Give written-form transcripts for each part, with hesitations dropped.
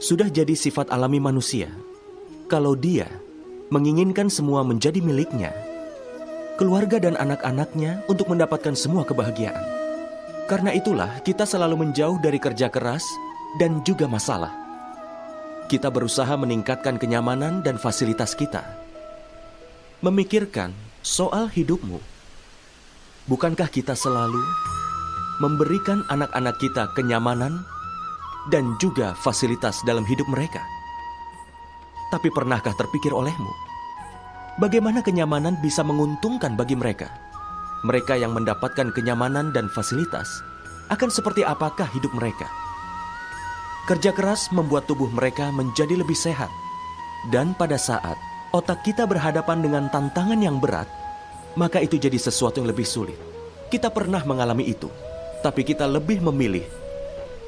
Sudah jadi sifat alami manusia. Kalau dia menginginkan semua menjadi miliknya, keluarga dan anak-anaknya untuk mendapatkan semua kebahagiaan. Karena itulah kita selalu menjauh dari kerja keras dan juga masalah. Kita berusaha meningkatkan kenyamanan dan fasilitas kita. Memikirkan soal hidupmu. Bukankah kita selalu memberikan anak-anak kita kenyamanan dan juga fasilitas dalam hidup mereka? Tapi pernahkah terpikir olehmu, bagaimana kenyamanan bisa menguntungkan bagi mereka? Mereka yang mendapatkan kenyamanan dan fasilitas, akan seperti apakah hidup mereka? Kerja keras membuat tubuh mereka menjadi lebih sehat. Dan pada saat otak kita berhadapan dengan tantangan yang berat, maka itu jadi sesuatu yang lebih sulit. Kita pernah mengalami itu, tapi kita lebih memilih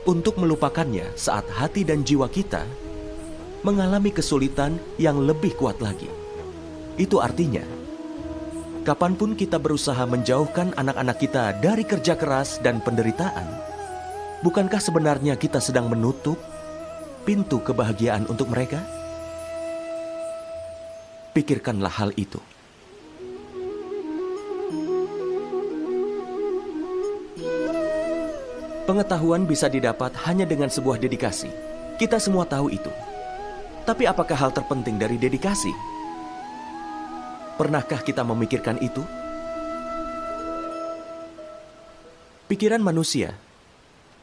untuk melupakannya saat hati dan jiwa kita mengalami kesulitan yang lebih kuat lagi. Itu artinya, kapanpun kita berusaha menjauhkan anak-anak kita dari kerja keras dan penderitaan, bukankah sebenarnya kita sedang menutup pintu kebahagiaan untuk mereka? Pikirkanlah hal itu. Pengetahuan bisa didapat hanya dengan sebuah dedikasi. Kita semua tahu itu. Tapi apakah hal terpenting dari dedikasi? Pernahkah kita memikirkan itu? Pikiran manusia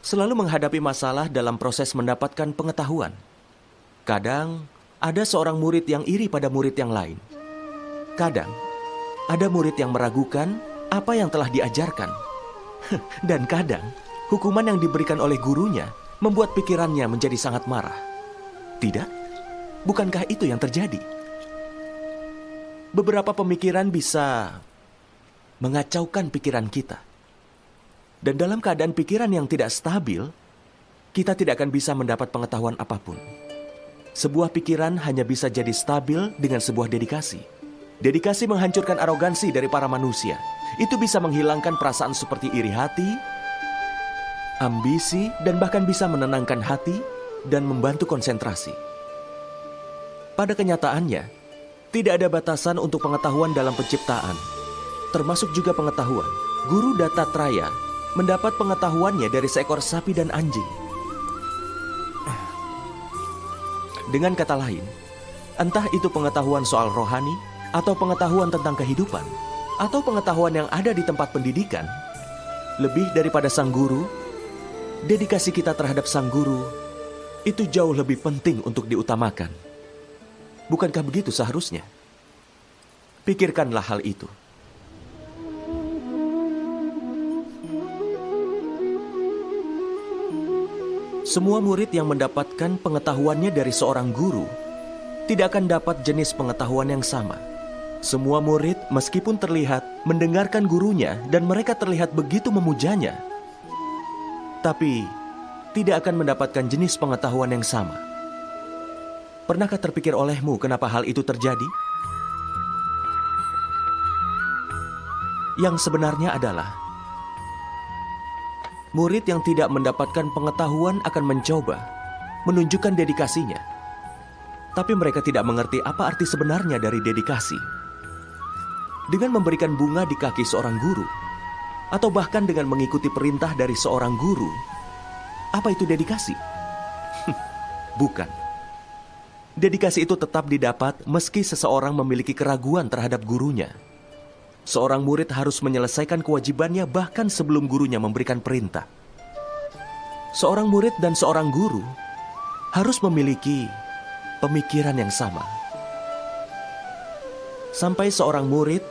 selalu menghadapi masalah dalam proses mendapatkan pengetahuan. Kadang ada seorang murid yang iri pada murid yang lain. Kadang ada murid yang meragukan apa yang telah diajarkan. Dan kadang hukuman yang diberikan oleh gurunya membuat pikirannya menjadi sangat marah. Tidak? Bukankah itu yang terjadi? Beberapa pemikiran bisa mengacaukan pikiran kita. Dan dalam keadaan pikiran yang tidak stabil, kita tidak akan bisa mendapat pengetahuan apapun. Sebuah pikiran hanya bisa jadi stabil dengan sebuah dedikasi. Dedikasi menghancurkan arogansi dari para manusia. Itu bisa menghilangkan perasaan seperti iri hati, ambisi, dan bahkan bisa menenangkan hati dan membantu konsentrasi. Pada kenyataannya, tidak ada batasan untuk pengetahuan dalam penciptaan, termasuk juga pengetahuan. Guru Dattatraya mendapat pengetahuannya dari seekor sapi dan anjing. Dengan kata lain, entah itu pengetahuan soal rohani, atau pengetahuan tentang kehidupan, atau pengetahuan yang ada di tempat pendidikan, lebih daripada sang guru, dedikasi kita terhadap sang guru itu jauh lebih penting untuk diutamakan. Bukankah begitu seharusnya? Pikirkanlah hal itu. Semua murid yang mendapatkan pengetahuannya dari seorang guru tidak akan dapat jenis pengetahuan yang sama. Semua murid meskipun terlihat mendengarkan gurunya dan mereka terlihat begitu memujanya, tapi tidak akan mendapatkan jenis pengetahuan yang sama. Pernahkah terpikir olehmu kenapa hal itu terjadi? Yang sebenarnya adalah murid yang tidak mendapatkan pengetahuan akan mencoba menunjukkan dedikasinya. Tapi mereka tidak mengerti apa arti sebenarnya dari dedikasi. Dengan memberikan bunga di kaki seorang guru, atau bahkan dengan mengikuti perintah dari seorang guru, apa itu dedikasi? Bukan. Dedikasi itu tetap didapat meski seseorang memiliki keraguan terhadap gurunya. Seorang murid harus menyelesaikan kewajibannya bahkan sebelum gurunya memberikan perintah. Seorang murid dan seorang guru harus memiliki pemikiran yang sama. Sampai seorang murid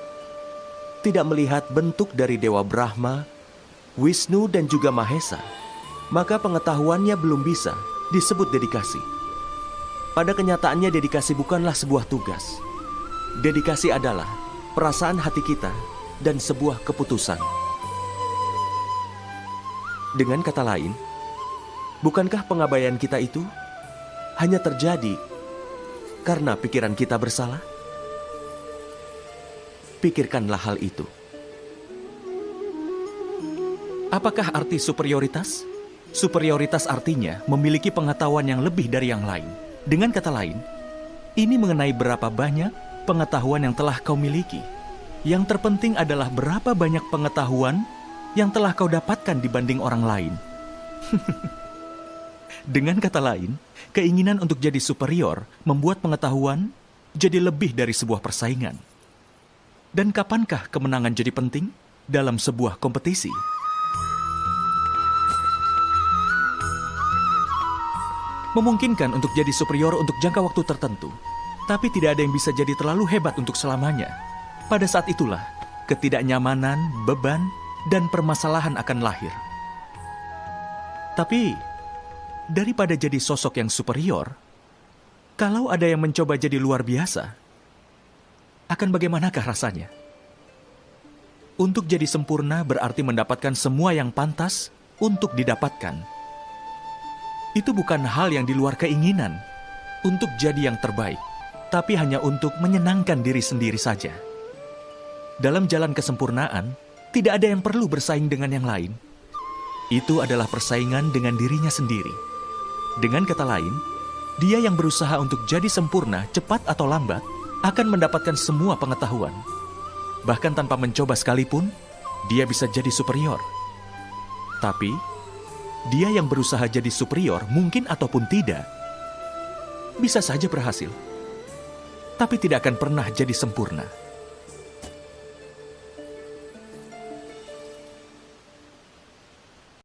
tidak melihat bentuk dari Dewa Brahma, Wisnu, dan juga Mahesa, maka pengetahuannya belum bisa disebut dedikasi. Pada kenyataannya dedikasi bukanlah sebuah tugas. Dedikasi adalah perasaan hati kita dan sebuah keputusan. Dengan kata lain, bukankah pengabaian kita itu hanya terjadi karena pikiran kita bersalah? Pikirkanlah hal itu. Apakah arti superioritas? Superioritas artinya memiliki pengetahuan yang lebih dari yang lain. Dengan kata lain, ini mengenai berapa banyak pengetahuan yang telah kau miliki. Yang terpenting adalah berapa banyak pengetahuan yang telah kau dapatkan dibanding orang lain. Dengan kata lain, keinginan untuk jadi superior membuat pengetahuan jadi lebih dari sebuah persaingan. Dan kapankah kemenangan jadi penting dalam sebuah kompetisi? Memungkinkan untuk jadi superior untuk jangka waktu tertentu, tapi tidak ada yang bisa jadi terlalu hebat untuk selamanya. Pada saat itulah, ketidaknyamanan, beban, dan permasalahan akan lahir. Tapi, daripada jadi sosok yang superior, kalau ada yang mencoba jadi luar biasa, akan bagaimanakah rasanya? Untuk jadi sempurna berarti mendapatkan semua yang pantas untuk didapatkan. Itu bukan hal yang di luar keinginan untuk jadi yang terbaik, tapi hanya untuk menyenangkan diri sendiri saja. Dalam jalan kesempurnaan, tidak ada yang perlu bersaing dengan yang lain. Itu adalah persaingan dengan dirinya sendiri. Dengan kata lain, dia yang berusaha untuk jadi sempurna, cepat atau lambat, akan mendapatkan semua pengetahuan. Bahkan tanpa mencoba sekalipun, dia bisa jadi superior. Tapi, dia yang berusaha jadi superior, mungkin ataupun tidak, bisa saja berhasil. Tapi tidak akan pernah jadi sempurna.